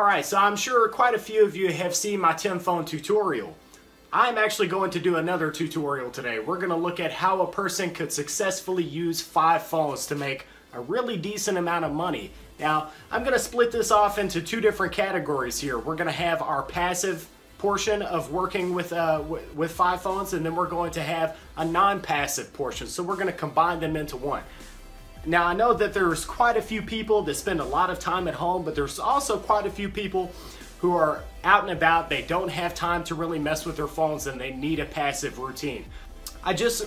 Alright, so I'm sure quite a few of you have seen my 10 phone tutorial. I'm actually going to do another tutorial today. We're going to look at how a person could successfully use 5 phones to make a really decent amount of money. Now, I'm going to split this off into 2 different categories here. We're going to have our passive portion of working with 5 phones, and then we're going to have a non-passive portion. So we're going to combine them into one. Now, I know that there's quite a few people that spend a lot of time at home, but there's also quite a few people who are out and about. They don't have time to really mess with their phones and they need a passive routine. I just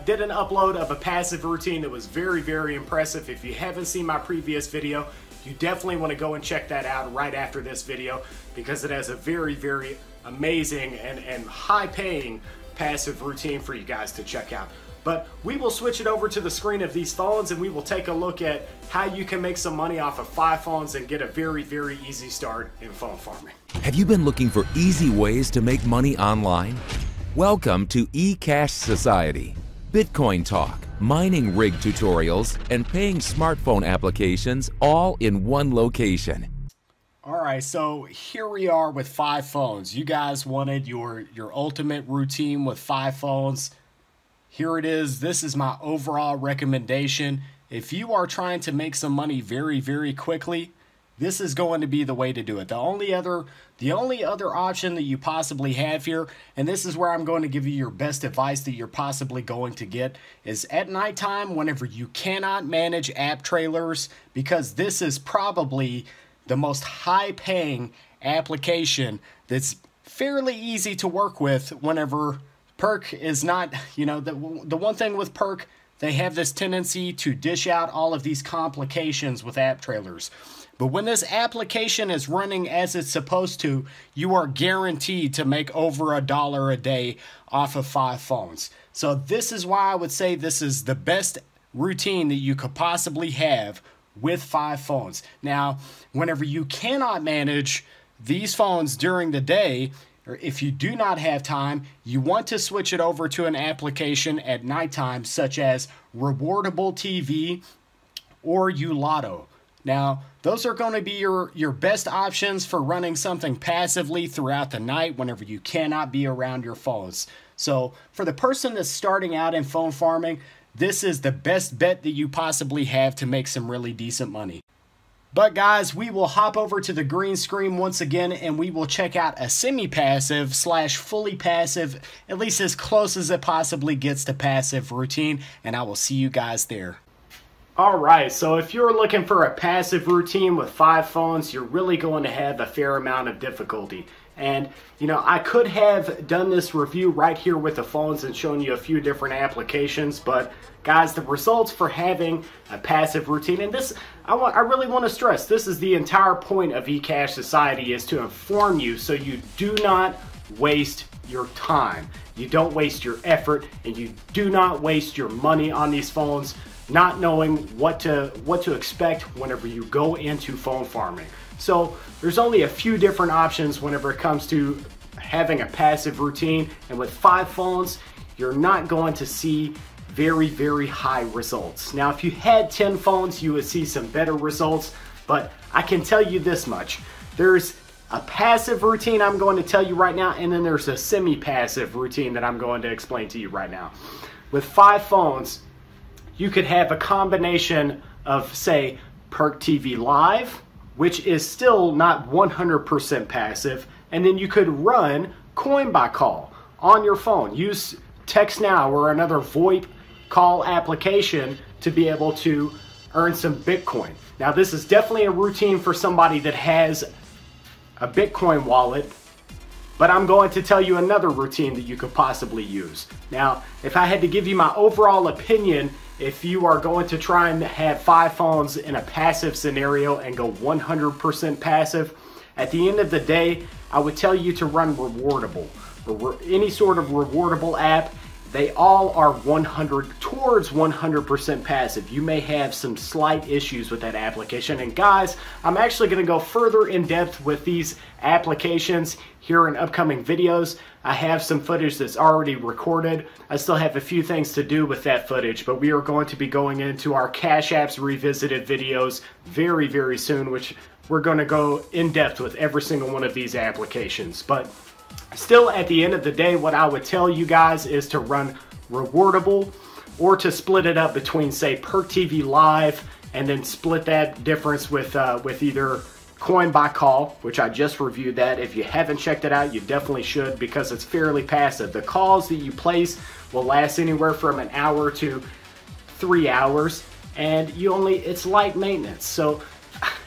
did an upload of a passive routine that was very, very impressive. If you haven't seen my previous video, you definitely want to go and check that out right after this video, because it has a very, very amazing and high-paying passive routine for you guys to check out. But we will switch it over to the screen of these phones and we will take a look at how you can make some money off of 5 phones and get a very, very easy start in phone farming. Have you been looking for easy ways to make money online? Welcome to eCash Society. Bitcoin talk, mining rig tutorials, and paying smartphone applications all in one location. Alright, so here we are with 5 phones. You guys wanted your ultimate routine with 5 phones. Here it is. This is my overall recommendation. If you are trying to make some money very, very quickly, this is going to be the way to do it. The only other option that you possibly have here, and this is where I'm going to give you your best advice that you're possibly going to get, is at nighttime whenever you cannot manage Apptrailers, because this is probably the most high-paying application that's fairly easy to work with whenever Perk is not, you know, the one thing with Perk, they have this tendency to dish out all of these complications with Apptrailers. But when this application is running as it's supposed to, you are guaranteed to make over $1 a day off of 5 phones. So this is why I would say this is the best routine that you could possibly have with 5 phones. Now, whenever you cannot manage these phones during the day, or if you do not have time, you want to switch it over to an application at nighttime, such as Rewardable TV or Ulotto. Now, those are going to be your best options for running something passively throughout the night whenever you cannot be around your phones. So for the person that's starting out in phone farming, this is the best bet that you possibly have to make some really decent money. But guys, we will hop over to the green screen once again and we will check out a semi-passive / fully passive, at least as close as it possibly gets to passive routine, and I will see you guys there. Alright, so if you're looking for a passive routine with 5 phones, you're really going to have a fair amount of difficulty. And, you know, I could have done this review right here with the phones and shown you a few different applications, but guys, the results for having a passive routine, and this, I really want to stress, this is the entire point of eCash Society, is to inform you so you do not waste your time. You don't waste your effort, and you do not waste your money on these phones, not knowing what to expect whenever you go into phone farming. So there's only a few different options whenever it comes to having a passive routine, and with 5 phones, you're not going to see very, very high results. Now, if you had 10 phones, you would see some better results, but I can tell you this much. There's a passive routine I'm going to tell you right now, and then there's a semi-passive routine that I'm going to explain to you right now. With 5 phones, you could have a combination of, say, Perk TV Live, which is still not 100% passive, and then you could run Coinbycall on your phone. Use Text Now or another VoIP call application to be able to earn some Bitcoin. Now, this is definitely a routine for somebody that has a Bitcoin wallet, but I'm going to tell you another routine that you could possibly use. Now, if I had to give you my overall opinion, if you are going to try and have 5 phones in a passive scenario and go 100% passive, at the end of the day, I would tell you to run Rewardable. Any sort of Rewardable app, they all are towards 100% passive. You may have some slight issues with that application. And guys, I'm actually going to go further in depth with these applications here in upcoming videos. I have some footage that's already recorded. I still have a few things to do with that footage, but we are going to be going into our Cash Apps Revisited videos very, very soon, which we're going to go in depth with every single one of these applications. But still, at the end of the day, what I would tell you guys is to run Rewardable, or to split it up between, say, Perk TV Live, and then split that difference with either Coinbycall, which I just reviewed that. If you haven't checked it out, you definitely should, because it's fairly passive. The calls that you place will last anywhere from an hour to 3 hours, and it's light maintenance. So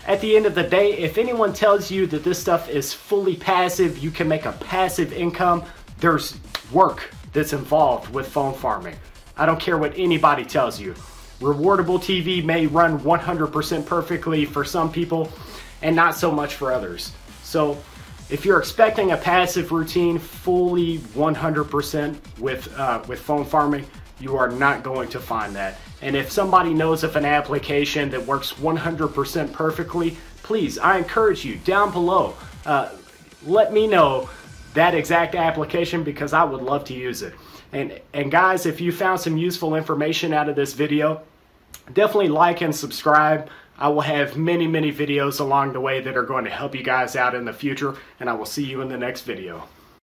at the end of the day, if anyone tells you that this stuff is fully passive, you can make a passive income, there's work that's involved with phone farming. I don't care what anybody tells you. Rewardable TV may run 100% perfectly for some people and not so much for others. So if you're expecting a passive routine fully 100% with phone farming, you are not going to find that. And if somebody knows of an application that works 100% perfectly, please, I encourage you down below, let me know that exact application, because I would love to use it. And guys, if you found some useful information out of this video, definitely like and subscribe. I will have many videos along the way that are going to help you guys out in the future, and I will see you in the next video.